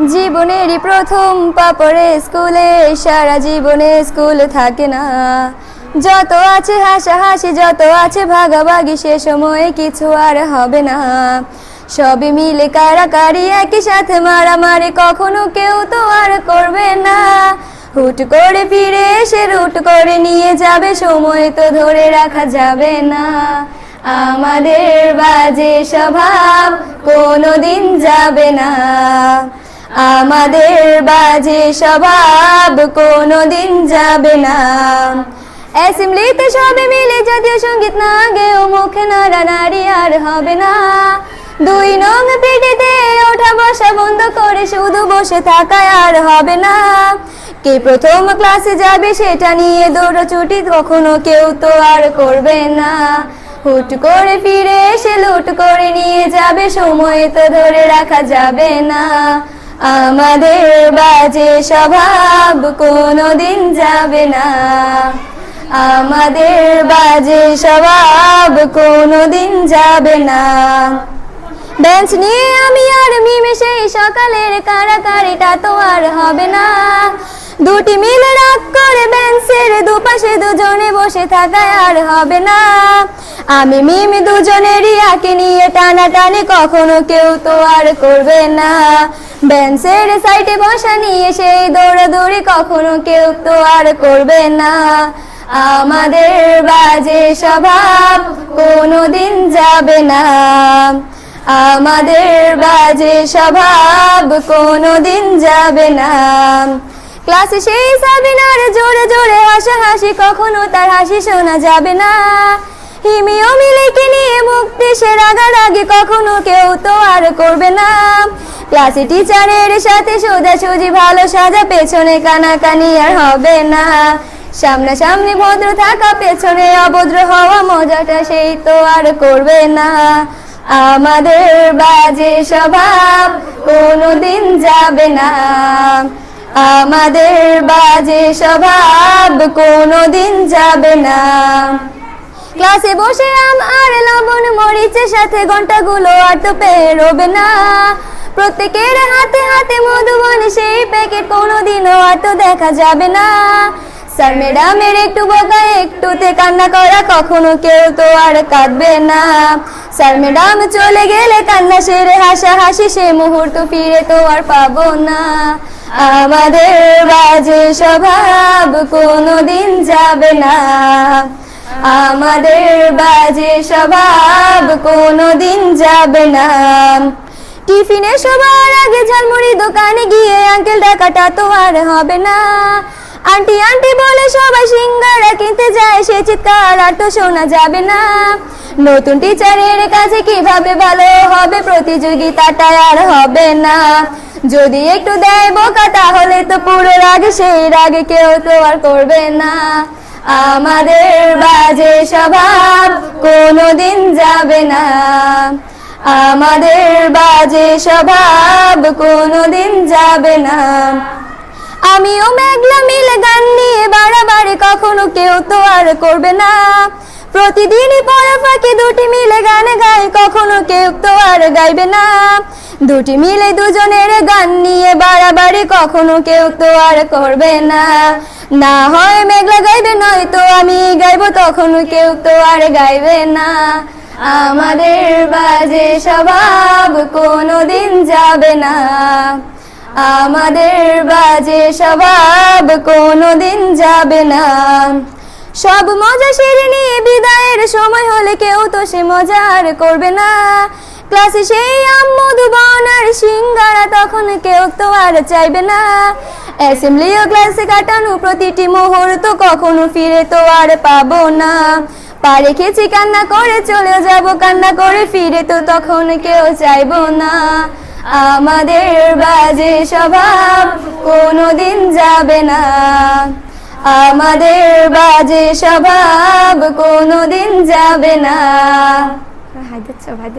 জীবনেরই প্রথম পা পড়ে স্কুলে, সারা জীবনে স্কুল থাকে না। যত আছে হাসাহাসি, যত আছে ভাগাভাগি, সে সময়ে কিছু আর হবে না। সবই মিলে কারাকারি, একই সাথে মারামারি, কখনো কেউ তো আর করবে না। হুট করে ফিরে এসে রুট করে নিয়ে যাবে, সময় তো ধরে রাখা যাবে না। আমাদের বাজে স্বভাব কোনোদিন যাবে না, আমাদের বাজে স্বভাব কোনোদিন যাবে না। অ্যাসেম্বলিতে সবে মিলে জাতীয় সঙ্গীত না গেয়েও মুখে নাড়ানাড়ি আর হবে না। 2 নং পিটিতে ওঠা বসা বন্ধ করে শুধু বসে থাকায় আর হবে না। কে প্রথম ক্লাসে যাবে সেটা নিয়ে দৌড়াছুটি কখনো কেউ তো আর করবে না। হুট করে ফিরে এসে লুট করে নিয়ে যাবে, সময় তো ধরে রাখা যাবে না। আমাদের বাজে স্বভাব কোনোদিন যাবে না, আমাদের বাজে স্বভাব কোনোদিন যাবে না। বেঞ্চ নিয়ে আমি আর মিমে সেই সকালের কারাকারিটা তো আর হবে না। দুটি মিলে রাগ করে বেঞ্চের দুপাশে দুজনে বসে থাকায় আর হবে না। আমি মিমি দুজনেরই আঁকে নিয়ে টানাটানি কখনো কেউ তো আর করবে না। বেঞ্চের সাইডে বসা নিয়ে সেই দৌড়াদৌড়ি কখনো কেউ তো আর করবে না। আমাদের বাজে স্বভাব কোনোদিন যাবে না, আমাদের বাজে স্বভাব কোনোদিন যাবে না। ক্লাসে সেই সাবিনার জোরে জোরে হাসাহাসি, কখনো তার হাসি শোনা যাবে না। হিমি ও মিলিকে নিয়ে মুক্তি সে রাগারাগি কখনো কেউ তো আর করবে না। ক্লাসে টিচারের সাথে সোজাসুজি ভালো সাজা, পেছনে কানাকানি আর হবে না। সামনাসামনি ভদ্র থাকা, পেছনে অভদ্র হওয়া, মজাটা সেই তো আর করবে না। আমাদের বাজে স্বভাব কোনোদিন যাবে না, আমাদের বাজে স্বভাব কোনোদিন যাবে না। ক্লাসে বসে আম আর লবণ মরিচের সাথে ঘন্টাগুলো আর তো পেরোবে না। প্রত্যেকের হাতে হাতে মধুবন সেই প্যাকেট কোনোদিনও আর তো দেখা যাবে না। স্যার ম্যাডামের একটু বকা একটুতে কান্না করা, কখনো কেউ তো আর কাঁদবে না। স্যার ম্যাডাম চলে গেলে কান্না সেরে হাসাহাসি, সে মুহূর্ত ফিরে তো আর পাবো না। আমাদের বাজে স্বভাব কোনোদিন যাবে না, আমাদের বাজে স্বভাব কোনোদিন যাবে না। টিফিনে সবার আগে ঝালমুড়ি দোকানে গিয়ে আঙ্কেল ডাকাটা তো আর হবে না। আন্টি আন্টি বলে সবাই সিঙ্গারা কিনতে যায়, সে চিৎকার আর তো শোনা যাবে না। নতুন টিচারের কাছে কিভাবে ভালো হবে, প্রতিযোগিতাটা আর হবে না। যদি একটু দেয় বোকা তাহলে তো পুরো রাগ, সেই রাগে কেউ তো আর করবে না। আমাদের বাজে স্বভাব কোনোদিন যাবে না, আমাদের বাজে স্বভাব কোনোদিন যাবে না। আমিও মেঘলা মিলে গান নিয়ে বাড়াবাড়ি কখনো কেউ তো আর করবে না। প্রতিদিনই পড়া ফাঁকে দুটি মিলে গান গায়, কখনো কেউ তো আর গাইবে না। দুটি মিলে দুজনের গান নিয়ে বাড়াবাড়ি কখনো কেউ তো আর করবে না। না হয় মেঘলা গাইবে, নয়তো আমি গাইবো, তখনও কেউ তো আর গাইবে না। আমাদের বাজে স্বভাব কোনোদিন যাবে না, আমাদের বাজে স্বভাব কোনোদিন যাবে না। সব মজা সেরে নিয়ে বিদায়ের সময় হলে কেউ তো সে মজা আর করবে না। ক্লাসে সেই আম মধুবন আর সিঙ্গারা তখন কেউ তো আর চাইবে না। অ্যাসেম্বলি ও ক্লাসে কাটানো প্রতিটি মুহূর্ত কখনো ফিরে তো আর পাবো না। পা রেখেছি কান্না করে চলে যাব, কান্না করে ফিরে তো তখন কেউ চাইবো না। আমাদের বাজে স্বভাব কোনোদিন যাবে না, আমাদের বাজে স্বভাব কোনোদিন যাবে না। হায়দার ভাই